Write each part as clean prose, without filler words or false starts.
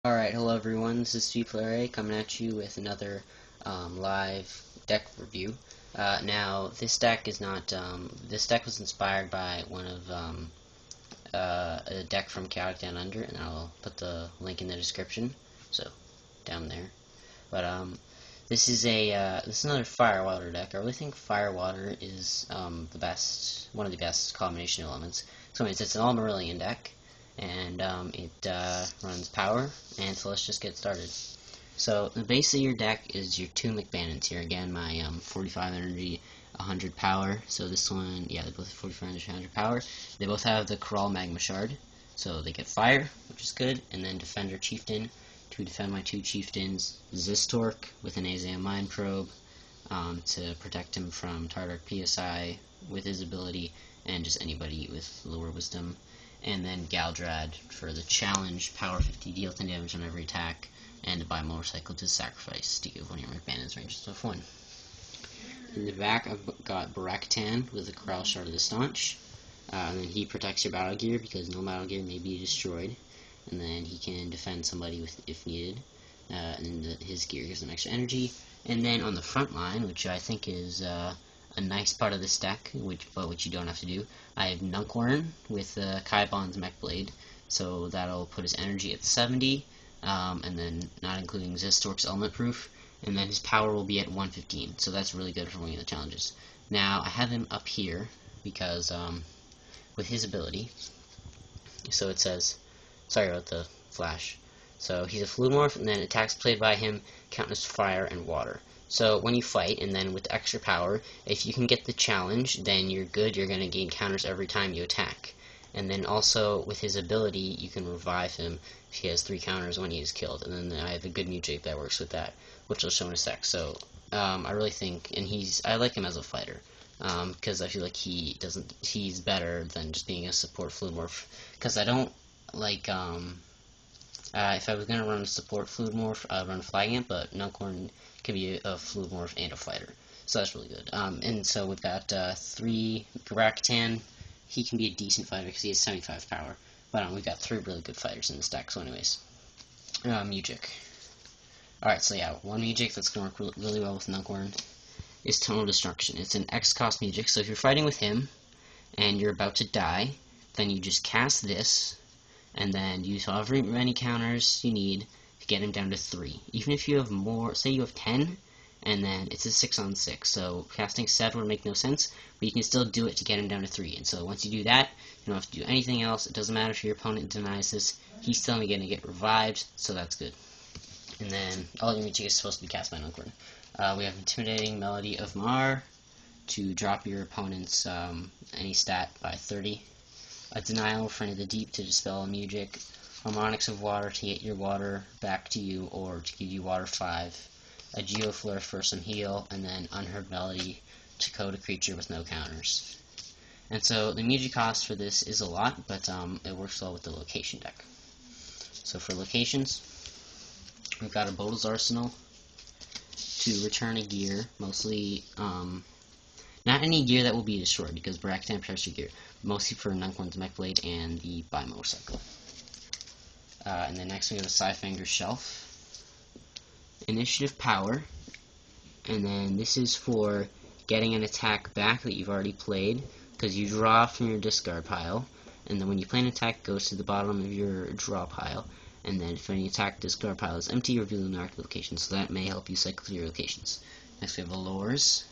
Alright, hello everyone, this is Sweetplay coming at you with another live deck review. Now, this deck is not, this deck was inspired by one of, a deck from Chaotic Down Under, and I'll put the link in the description, so, down there. But, this is another Firewater deck. I really think Firewater is, one of the best combination elements. So anyways, it's an all Marillion deck, and it runs power, and so let's just get started. So the base of your deck is your two Mik'banins here. Again, my 45 energy, 100 power. So this one, yeah, they both have 45 energy, 100 power. They both have the Crawl Magma Shard, so they get fire, which is good, and then Defender Chieftain to defend my two chieftains. Zistork with an Azam Mind Probe to protect him from Tardark PSI with his ability, and just anybody with lower wisdom. And then Galdrad for the challenge, power 50, deal 10 damage on every attack, and to buy a motorcycle to sacrifice to give one of your Mik'banins ranges of 1. In the back, I've got Barakatan with the Corral Shard of the Staunch, and then he protects your battle gear because no battle gear may be destroyed, and then he can defend somebody if needed, and his gear gives them extra energy. And then on the front line, which I think is a nice part of this deck, which you don't have to do, I have Nuncorn with Kaibon's Mech Blade, so that'll put his energy at 70, and then not including Zistork's Element Proof, and then his power will be at 115, so that's really good for winning the challenges. Now, I have him up here because with his ability, so it says, sorry about the flash, so he's a Fluid Morph, and then attacks played by him count as fire and water. So when you fight, and then with extra power, if you can get the challenge, then you're good. You're going to gain counters every time you attack. And then also, with his ability, you can revive him if he has 3 counters when he is killed. And then I have a good music that works with that, which I'll show in a sec. So I really think, and I like him as a fighter, because I feel like he's better than just being a support Fluid Morph. Because I don't like, if I was going to run a support Fluid Morph, I'd run Flag Amp, but Nuncorn can be a Fluid Morph and a fighter. So that's really good. And so we've got 3 Barakatan. He can be a decent fighter because he has 75 power. But we've got 3 really good fighters in this deck, so anyways. Music. Alright, so yeah, one Music that's going to work really well with Nuncorn is Tonal Destruction. It's an X-cost Music, so if you're fighting with him and you're about to die, then you just cast this, and then use however many counters you need to get him down to 3. Even if you have more, say you have 10, and then it's a 6-on-6, so casting 7 would make no sense, but you can still do it to get him down to 3. And so once you do that, you don't have to do anything else. It doesn't matter if your opponent denies this, he's still going to get revived, so that's good. And then all your music is supposed to be cast by Nuncorn. We have Intimidating Melody of Mar to drop your opponent's any stat by 30. A Denial, Friend of the Deep to dispel a music. Harmonics of Water to get your water back to you or to give you water 5. A Geoflare for some heal, and then Unheard Melody to code a creature with no counters. And so the music cost for this is a lot, but it works well with the location deck. So for locations, we've got a Bodil's Arsenal to return a gear, mostly not any gear that will be destroyed, because Barakatan protects your gear. Mostly for Nuncorn's Mech Blade and the Buy Motorcycle. And then next we have a Scythe Shelf. Initiative Power. And then this is for getting an attack back that you've already played, because you draw from your discard pile. And then when you play an attack, it goes to the bottom of your draw pile. And then if any attack discard pile is empty, reveal an active location. So that may help you cycle through your locations. Next we have Allures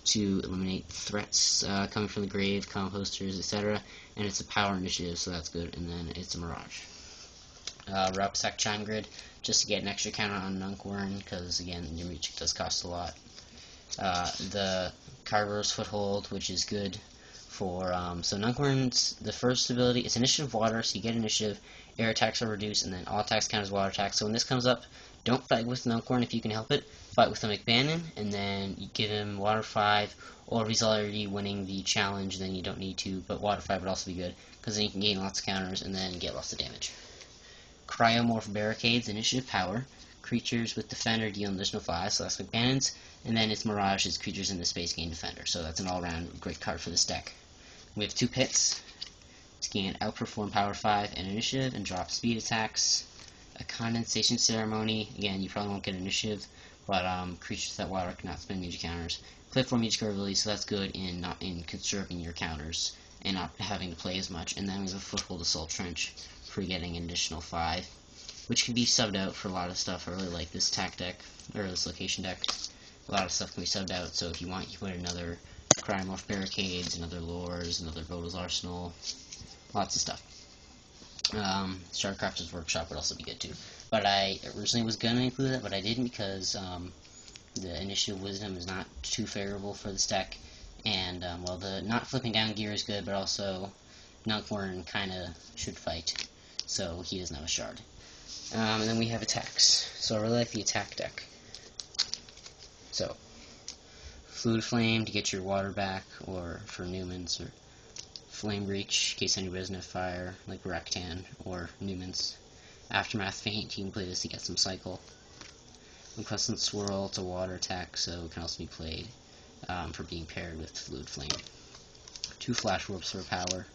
to eliminate threats coming from the grave, composters, etc. And it's a power initiative, so that's good. And then it's a Mirage. Rucksack Chime Grid, just to get an extra counter on Nuncorn, because again, your music does cost a lot. The Carver's Foothold, which is good for, so Nuncorn's, the first ability, it's Initiative Water, so you get initiative, air attacks are reduced, and then all attacks count as water attacks. So when this comes up, don't fight with Nuncorn if you can help it. Fight with the Mik'banin, and then you give him Water 5, or if he's already winning the challenge, then you don't need to, but Water 5 would also be good, because then you can gain lots of counters, and then get lots of damage. Cryomorph Barricades, Initiative Power. Creatures with Defender deal an additional 5, so that's Mik'banin's, and then it's Mirage's creatures in the space gain Defender, so that's an all-around great card for this deck. We have 2 pits. Can outperform Power 5 and Initiative and drop speed attacks. a condensation ceremony. Again, you probably won't get initiative, but creatures that water cannot spend magic counters. Play 4 magic card abilities, so that's good in not in conserving your counters and not having to play as much. And then we have a Foothold Assault Trench for getting an additional 5, which can be subbed out for a lot of stuff. I really like this attack deck, or this location deck. A lot of stuff can be subbed out, so if you want, you can put another Crymorph Barricades, another Lures, another Voto's Arsenal, lots of stuff. Shardcrafter's Workshop would also be good too. But I originally was going to include that, but I didn't because the Initiative Wisdom is not too favorable for this deck. And, well, the not flipping down gear is good, but also Nunkhorn kind of should fight, so he doesn't have a shard. And then we have attacks. So I really like the attack deck. So, Fluid Flame to get your water back, or for Newman's, or Flame Breach in case anybody doesn't have fire, like Raktan or Newman's. Aftermath Feint, you can play this to get some cycle. Crescent Swirl to water attack, so it can also be played for being paired with Fluid Flame. 2 Flash Warps for power,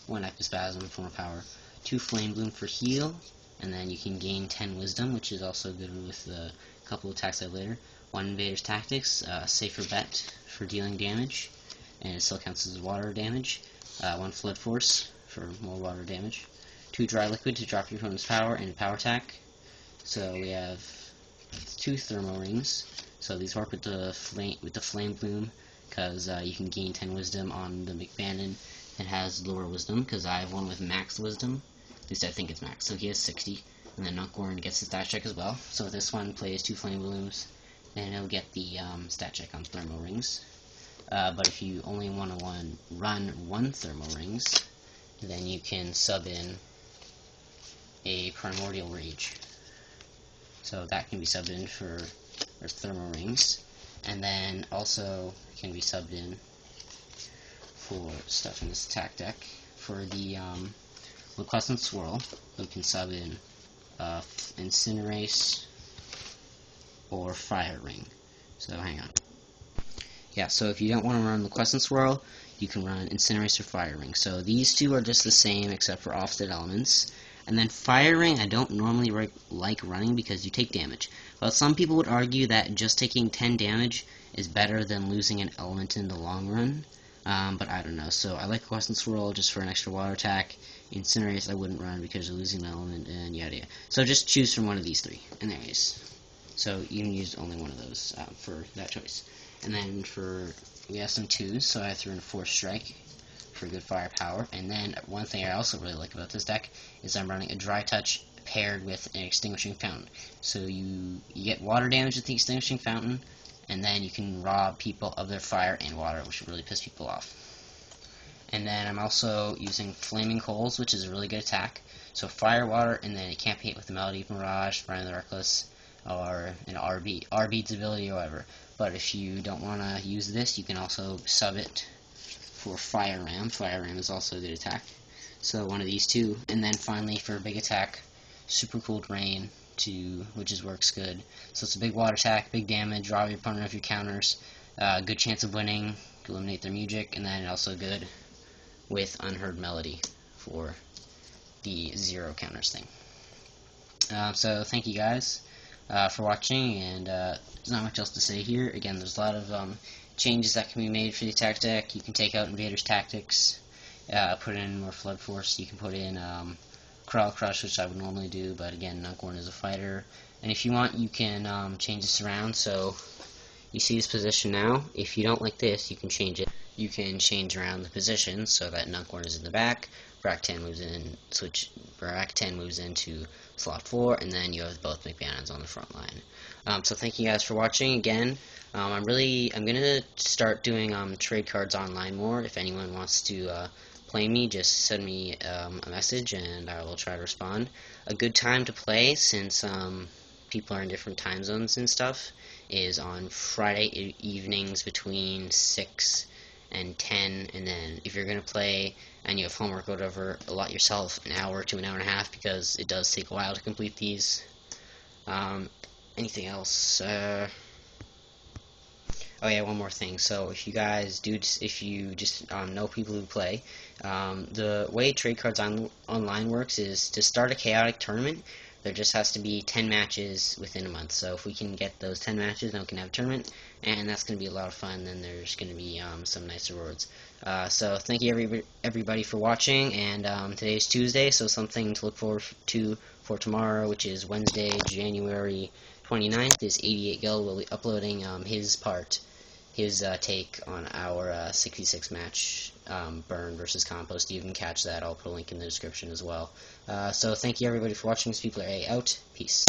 1 Ectospasm for power, 2 Flame Bloom for heal, and then you can gain 10 Wisdom, which is also good with a couple of attacks I have later. 1 Invader's Tactics, safer bet for dealing damage, and it still counts as water damage. 1 Flood Force for more water damage. 2 Dry Liquid to drop your opponent's power and a power attack. So we have 2 Thermo Rings. So these work with the Flame Bloom, because you can gain 10 Wisdom on the Mik'banin. It has lower Wisdom, because I have one with max Wisdom. At least I think it's max, so he has 60. And then Nunkhorn gets the stat check as well. So this one plays 2 Flame Blooms, and it'll get the stat check on Thermo Rings. But if you only want to run 1 Thermo Rings, then you can sub in a Primordial Rage. So that can be subbed in for Thermo Rings. And then also can be subbed in for stuff in this attack deck. For the Crescent Swirl, we can sub in Incinerate or Fire Ring. So hang on. Yeah, so if you don't want to run the Crescent Swirl, you can run Incinerate or Fire Ring. So these two are just the same except for offset elements. And then Fire Ring I don't normally like running because you take damage. But some people would argue that just taking 10 damage is better than losing an element in the long run. But I don't know. So I like Crescent Swirl just for an extra water attack. Incinerate I wouldn't run because you're losing an element and yada yada. So just choose from one of these 3. And there it is. So you can use only one of those for that choice. And then we have some 2s, so I threw in Force Strike for good firepower. And then one thing I also really like about this deck is I'm running a Dry Touch paired with an Extinguishing Fountain. So you get water damage with the Extinguishing Fountain, and then you can rob people of their fire and water, which would really piss people off. And then I'm also using Flaming Coals, which is a really good attack. So fire, water, and then it can't be hit with the Melody Mirage, Brian the Reckless, or an RB's ability or whatever. But if you don't want to use this, you can also sub it for Fire Ram. Fire Ram is also a good attack. So one of these 2. And then finally for big attack, Super Cooled Rain, which works good. So it's a big water attack, big damage, rob your opponent of your counters, good chance of winning, eliminate their music, and then also good with Unheard Melody for the 0 counters thing. So thank you guys for watching, and there's not much else to say here. Again, there's a lot of changes that can be made for the attack deck. You can take out Invader's Tactics, put in more Flood Force. You can put in Corral Crush, which I would normally do, but again, Nunkhorn is a fighter. And if you want, you can change this around. So you see this position now. If you don't like this, you can change it. You can change around the position so that Nunkhorn is in the back, Raktan moves into slot 4, and then you have both Mik'banins on the front line. So thank you guys for watching again. I'm gonna start doing trade cards online more. If anyone wants to play me, just send me a message and I will try to respond. A good time to play, since people are in different time zones and stuff, is on Friday evenings between 6 and 10, and then if you're going to play and you have homework or whatever, allot yourself an hour to an hour and a half, because it does take a while to complete these. Anything else? Oh yeah, one more thing. So if you guys if you just know people who play, the way Trade Cards Online works is to start a chaotic tournament. There just has to be 10 matches within a month. So if we can get those 10 matches, then we can have a tournament, and that's going to be a lot of fun. Then there's going to be some nice rewards. So thank you everybody for watching, and today's Tuesday, so something to look forward to for tomorrow, which is Wednesday, January 29th, is 88 Gil will be uploading his take on our 66 match burn versus compost. You can catch that. I'll put a link in the description as well. So thank you everybody for watching. This People are out. Peace.